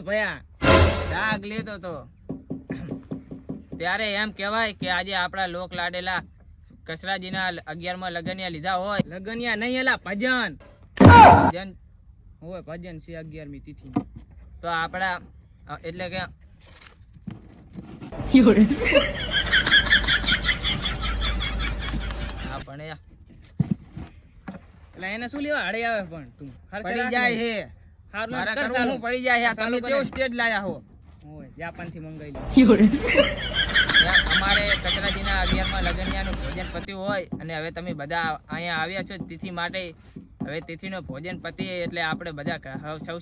ભયા ડાઘ લેતો તો ત્યારે એમ કહેવાય કે આજે આપણા લોક લાડેલા કસરાજીના 11માં લગનિયા લીધા હોય. લગનિયા નહીં એલા ભજન હોય, ભજન છે 11મી તિથિ. તો આપણા એટલે કે પણ એટલે એને શું લેવા હડે આવે પણ તું પડી જાય છે. હું પડી જાય છે. તમે કેવો સ્ટેજ લાયા હો? જાપાન થી મંગાવી અમારે કચરાજીના 11માં લગનિયાનું ભોજન પત્યું હોય અને હવે તમે બધા અહીંયા આવ્યા છો તિથિ માટે. હવે તિથિનો ભોજન પતિ એટલે આપણે બધા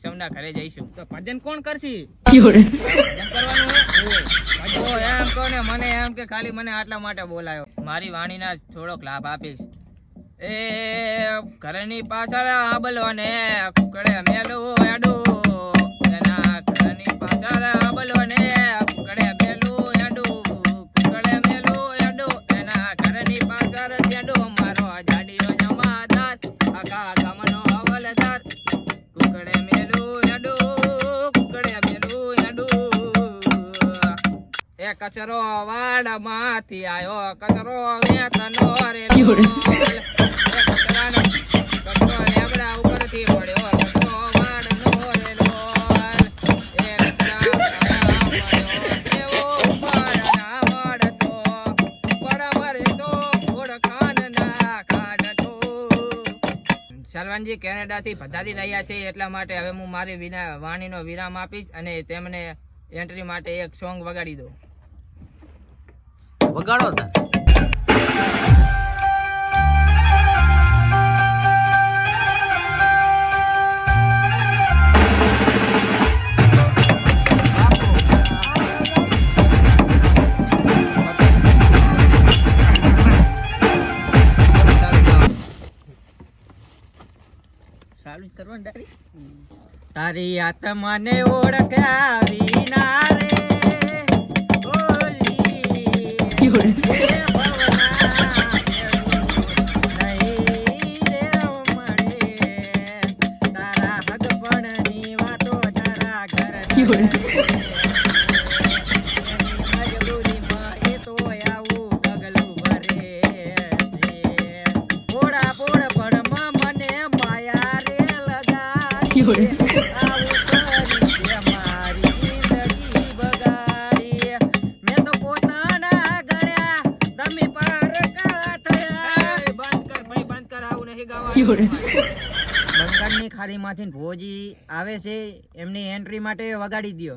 સૌના ઘરે જઈશું. તો ભજન કોણ કરશે? ભજન કરવાનું હોય એમ કહો ને. મને એમ કે ખાલી મને આટલા માટે બોલાયો. મારી વાણીના થોડોક લાભ આપીશ. એ ઘરની પાછળ આબલવાને કુકડે મેલું એડું, એના ઘરની પાછળ આબલવાને કુકડે મેલું એડું, કુકડે મેલું એડું, એના ઘરની પાછળ એડું. મારો જાડીઓ જમાદાર આખા ગામનો હવલદાર, કુકડે મેલું એડું, કુકડે મેલું એડું. એ કચરો વાડમાંથી આવ્યો, કચરો વેતનો રેલો, સલવાનજી કેનેડાથી પધારી રહ્યા છે એટલા માટે હવે હું મારી વાણીનો વિરામ આપીશ અને તેમને એન્ટ્રી માટે એક સોંગ વગાડી દો. વગાડો તાર. તારી આત્માને ઓળખ્યા વિના રે તારા હગપણની વાતો તારા ઘર બંગાળની ખાડીમાંથી ભોજી આવે છે એમની એન્ટ્રી માટે વગાડી દો.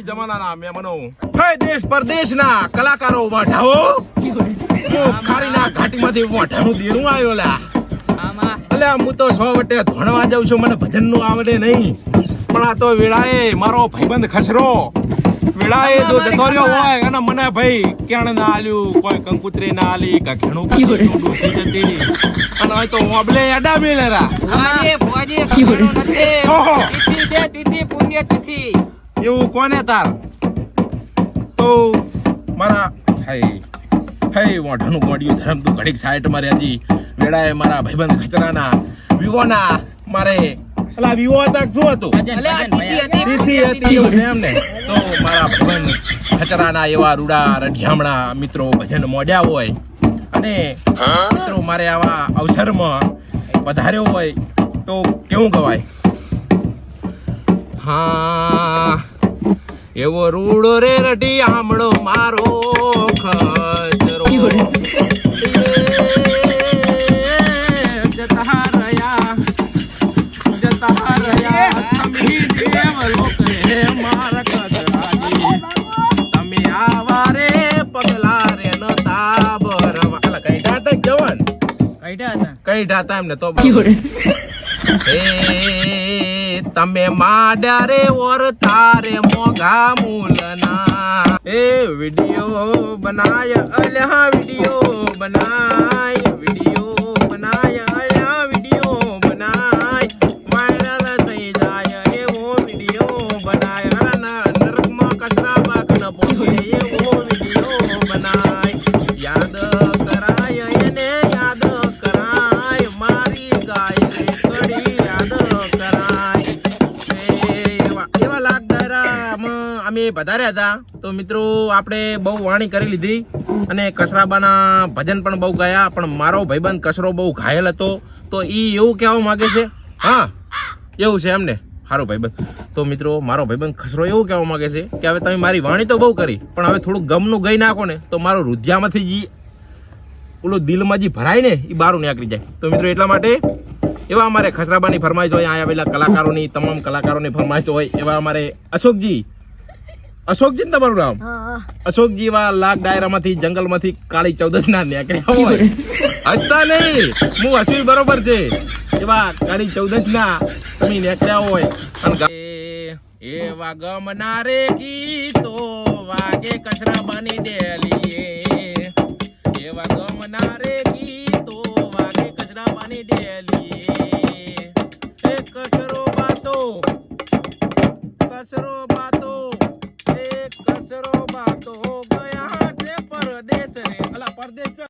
જમાનાના મહેમાનો, હે દેશ પરદેશના કલાકારો વાઢાઓ, ખારીના ઘાટીમાંથી વાઢાનું દેરું આવ્યો લા. એટલે હું તો 6 વટે ધોણવા જાઉં છું, મને ભજન નું આવડે નહીં. પણ આ તો વેળાએ મારો ભાઈબંધ ખસરો વેળાએ જો જતો રહ્યો હોય અને મને ભાઈ ક્યાં ના આલ્યું, કોઈ કંકુત્રી ના આલી, ઘણું ડૂસી જતી અને હોય તો ઓબલે અડા મેલેરા. એવું કોને તાર તો મારા હઈ વાઢાનું કોડિયું ધરમ તું ઘડીક સાઈડ મારે હજી વેળાએ મારા ભાઈબંધ ખતરાના વિવોના મારે અલા વિવો હતા શું હતું તિથિ હતી એમને. તો મારા ભાઈબંધ ખતરાના એવા રૂડા રઢિયામણા મિત્રો ભજન મોડ્યા હોય અને મિત્રો મારે આવા અવસરમાં પધાર્યો હોય તો કેવું ગવાય. હા એવો રૂડો રે રઢિયામણો મારો ખતરો નહીં ઢાતા એમને તો એ તમે માડ્યા રે ઓર તારે મોઘા મૂલના એ વિડિયો બનાય અલ્યા વિડિયો બનાય અલ્યા વિડિયો બનાય વાયરલ થઈ જાય એવો વિડિયો બનાય નરકમાં કચરા બાક ન પોકે એવો વિડિયો બનાય યાદ કરાય એને યાદ કરાય મારી ગાય કડી યાદ કરાય એવા લાગ ડાયરામાં અમે પધાર્યા હતા. તો મિત્રો આપણે બહુ વાણી કરી લીધી અને કસરાબાના ભજન પણ બહુ ગાયા, પણ મારો ભાઈબંધ કસરો બહુ ઘાયલ હતો. તો ઈ એવું કહેવા માંગે છે, હા એવું છે એમને સારો ભાઈબંધ. તો મિત્રો મારો ભાઈબંધ ખસરો એવું કહેવા માંગે છે કે હવે તમે મારી વાણી તો બહુ કરી, પણ હવે થોડું ગમનું ગઈ નાખો ને તો મારો રુધિયામાંથી જે ઓલો દિલમાં જે ભરાય ને એ બારું નીકળી જાય. તો મિત્રો એટલા માટે એવા અમારે ખસરાબાની ફરમાઈશ હોય, અહીંયા આવેલા કલાકારોની તમામ કલાકારોની ફરમાઈશ હોય એવા અમારે અશોકજી ને તમારું નામ અશોકજી એવા લાગ ડાયરામાંથી જંગલમાંથી કાળી ચૌદશ ના નીકળ્યા હોય. હસતા નહીં, હું હસવી બરોબર છે. એવા કાળી ચૌદશ ના તમે નીકળ્યા હોય અને એવા ગમના રે ગીતો વાગે કસરાબાની ડેલી, એવા ગમના રે ગીતો વાગે કસરાબાની ડેલી. કચરો બાતો ગયા છે પરદેશ રે, અલા પરદેશ